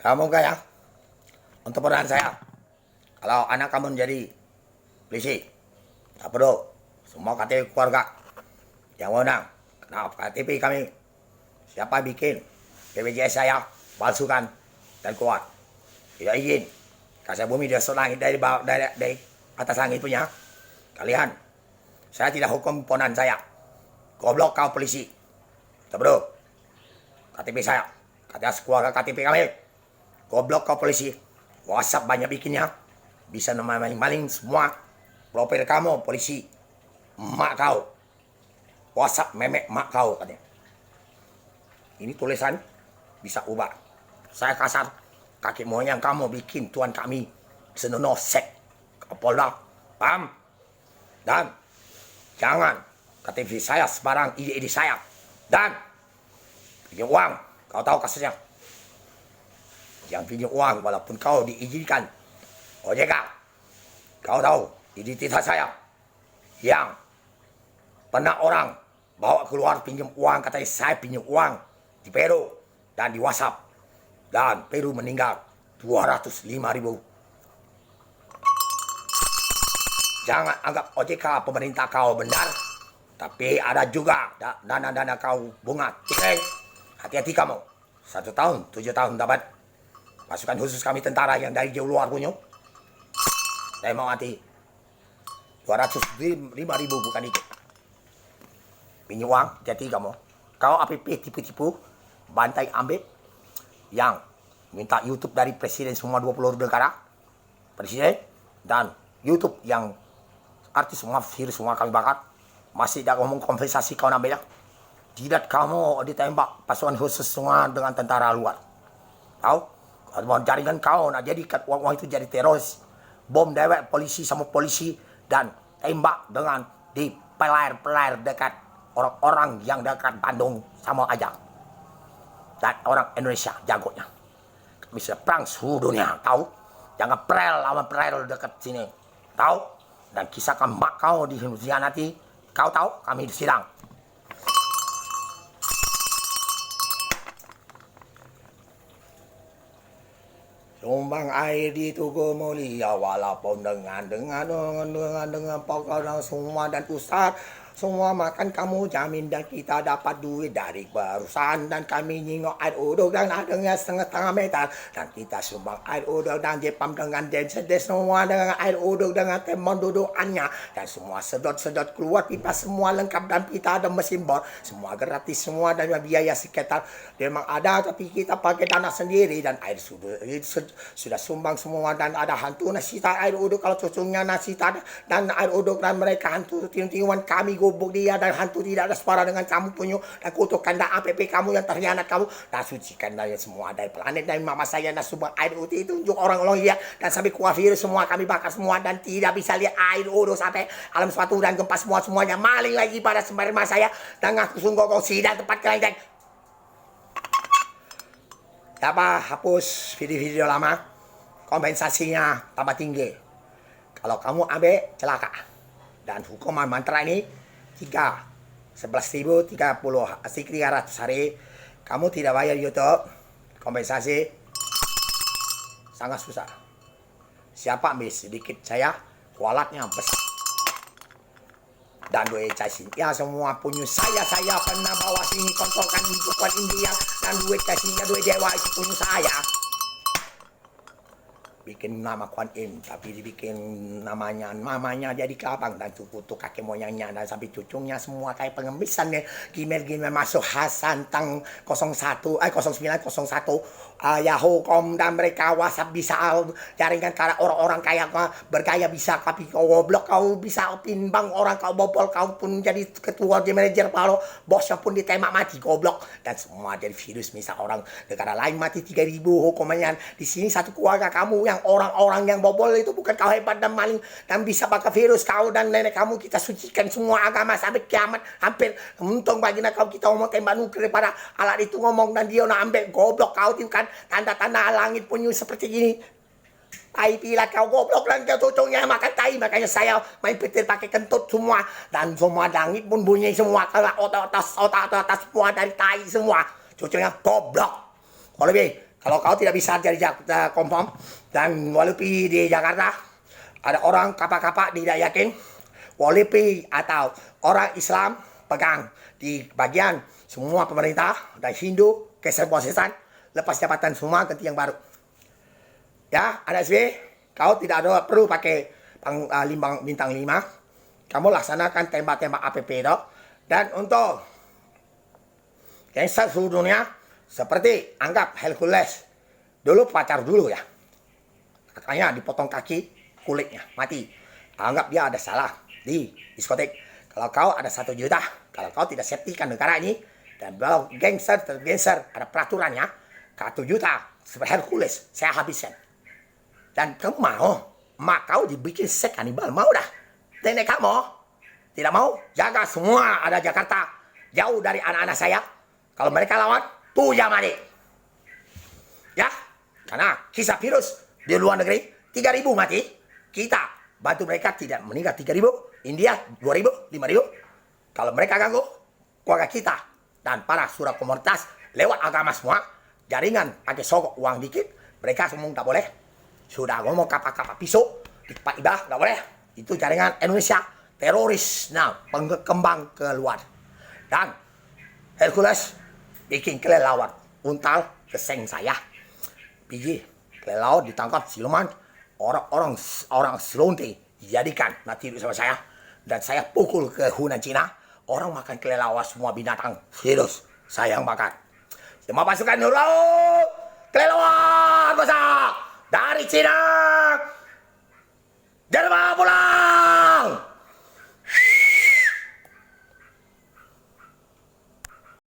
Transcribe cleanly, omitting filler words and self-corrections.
Kamu enggak ya? Untuk peran saya, kalau anak kamu menjadi polisi, tak perlu. Semua KTP keluarga yang menang. Kenapa KTP kami? Siapa bikin BPJS saya palsukan dan keluar? Tidak izin. Kasih bumi dia langit dari bawah dari atas langit punya. Kalian, saya tidak hukum ponan saya. Goblok kau polisi. Tak perlu. KTP saya, KTP keluarga KTP kami. Goblok kau polisi. WhatsApp banyak bikinnya. Bisa maling-maling semua. Profil kamu polisi. Emak kau. WhatsApp memek emak kau katanya. Ini tulisan bisa ubah. Saya kasar. Kakek moyang kamu bikin tuan kami. Senonoh sek. Kapolda. Paham? Dan jangan KTP saya sebarang ide-ide saya. Dan pinjam uang. Kau tahu kasusnya. Yang pinjam uang walaupun kau diizinkan OJK. Kau tahu identitas saya. Yang pernah orang bawa keluar pinjam uang. Katanya saya pinjam uang di Peru dan di WhatsApp. Dan Peru meninggal 205.000. Jangan anggap OJK pemerintah kau benar. Tapi ada juga dana-dana kau bunga. Hati-hati kamu. 1 tahun, 7 tahun dapat. Pasukan khusus kami tentara yang dari jauh luar punya. Saya mau mati. 205.000 bukan itu. Pinjam uang, hati-hati kamu. Kau APP tipu-tipu, bantai ambil. Yang minta YouTube dari presiden semua 20 negara. Presiden dan YouTube yang artis semua virus semua kami bakar. Masih tidak ngomong kompensasi kau ambil ya. Tidak kamu ditembak pasukan khusus semua dengan tentara luar. Tahu? Kalau mau jaringan kau nak jadikan uang itu jadi teroris. Bom dewek polisi sama polisi dan tembak dengan di pelayar-pelayar dekat orang-orang yang dekat Bandung sama aja. Dan orang Indonesia jagonya. Bisa perang seluruh dunia, tahu? Jangan prel lawan prel dekat sini. Tahu? Dan kisahkan mak kau nanti. Kau tahu? Kami disidang. Sumbang air di Tugu Mulia walaupun dengan pokok semua dan pusat semua makan kamu jamin dan kita dapat duit dari perusahaan dan kami nyingok air uduk dan adanya setengah meter dan kita sumbang air uduk dan Jepang dengan densedes semua dengan air uduk dengan temon dudukannya dan semua sedot-sedot keluar pipa semua lengkap dan kita ada mesin bor semua gratis semua dan biaya sekitar memang ada tapi kita pakai dana sendiri dan air sudah sumbang semua dan ada hantu nasi air uduk kalau cucunya nasi dan air uduk dan mereka hantu tiung-tiungan kami gubuk dia dan hantu tidak ada suara dengan kamu punya dan kutukan dan APP kamu yang terhianat kamu dan sucikan dari semua dari planet dan mama saya dan sumbang air uduk itu tunjuk orang-orang lihat dan sampai kuah virus semua kami bakar semua dan tidak bisa lihat air uduk sampai alam suatu dan gempa semuanya maling lagi pada sembari rumah saya dan ngaku sungguh kau sidang tempat kalian dan apa hapus video-video lama kompensasinya tambah tinggi kalau kamu ambil celaka dan hukuman mantra ini 11.030 300 hari kamu tidak bayar YouTube kompensasi sangat susah siapa ambil sedikit saya kualatnya besar dan duit casin ya semua punya saya pernah bawa sini contohkan bukan India dan duit casinnya duit dewa itu punya saya bikin nama Kuan Im tapi dibikin namanya jadi kelabang dan tuh kakek moyangnya dan sampai cucunya semua kayak pengemis gmail masuk Hasan tang 0901 Yahoo.com dan mereka WhatsApp bisa jaringan karena orang-orang kaya bergaya bisa tapi kau goblok kau bisa pimbang orang kau bobol kau pun jadi ketua di manajer kalau bosnya pun ditembak mati goblok dan semua jadi virus misal orang negara lain mati 3.000 hukumannya di sini satu keluarga kamu yang orang-orang yang bobol itu bukan kau hebat dan maling dan bisa pakai virus kau dan nenek kamu kita sucikan semua agama sampai kiamat hampir untung bagian kau kita ngomong tembak nuklir pada alat itu ngomong dan dia nak ambil goblok kau itu kan tanda-tanda langit punya seperti gini tai pila kau goblok dan kau cucunya makan tai makanya saya main petir pakai kentut semua dan semua langit pun bunyi semua kalau otak atas semua dari tai semua cucunya goblok kalau lebih Kalau kau tidak bisa jadi confirm dan walaupun di Jakarta ada orang kapal-kapal tidak yakin, walaupun atau orang Islam pegang di bagian semua pemerintah dan Hindu, Kristen Protestan, lepas jabatan semua ganti yang baru. Ya, anak SB, kau tidak ada perlu pakai bintang 5. Kamu laksanakan tembak-tembak APP itu. Dan untuk gangster seluruh dunia, seperti anggap Hercules. Dulu pacar dulu ya. Katanya dipotong kaki, kulitnya mati. Anggap dia ada salah di diskotek. Kalau kau ada 1 juta, kalau kau tidak safety-kan negara ini, dan kalau gangster ada peraturannya, 1 juta seperti Hercules, saya habiskan. Dan kamu mau, mak kau dibikin sek kanibal, mau dah. Nenek kamu, tidak mau, jaga semua ada Jakarta, jauh dari anak-anak saya. Kalau mereka lawan, tuh yang mati. Ya, karena kisah virus di luar negeri, 3.000 mati, kita bantu mereka tidak meninggal 3.000, India 2.000, 5.000. Kalau mereka ganggu, keluarga kita dan para surah komunitas lewat agama semua, jaringan pakai sogok uang dikit, mereka semua tak boleh. Sudah ngomong kapal-kapal pisau, di tempat ibadah tak boleh. Itu jaringan Indonesia, teroris, nah, pengembang keluar. Dan Hercules bikin kelelawar, untal keseng saya. Biji kelelawar ditangkap siluman, orang selonte dijadikan nanti sama saya. Dan saya pukul ke Hunan Cina, orang makan kelelawar semua binatang, serius, saya yang makan. Semua pasukan dulu, kelelawar besar dari Cina, Jerman pulang.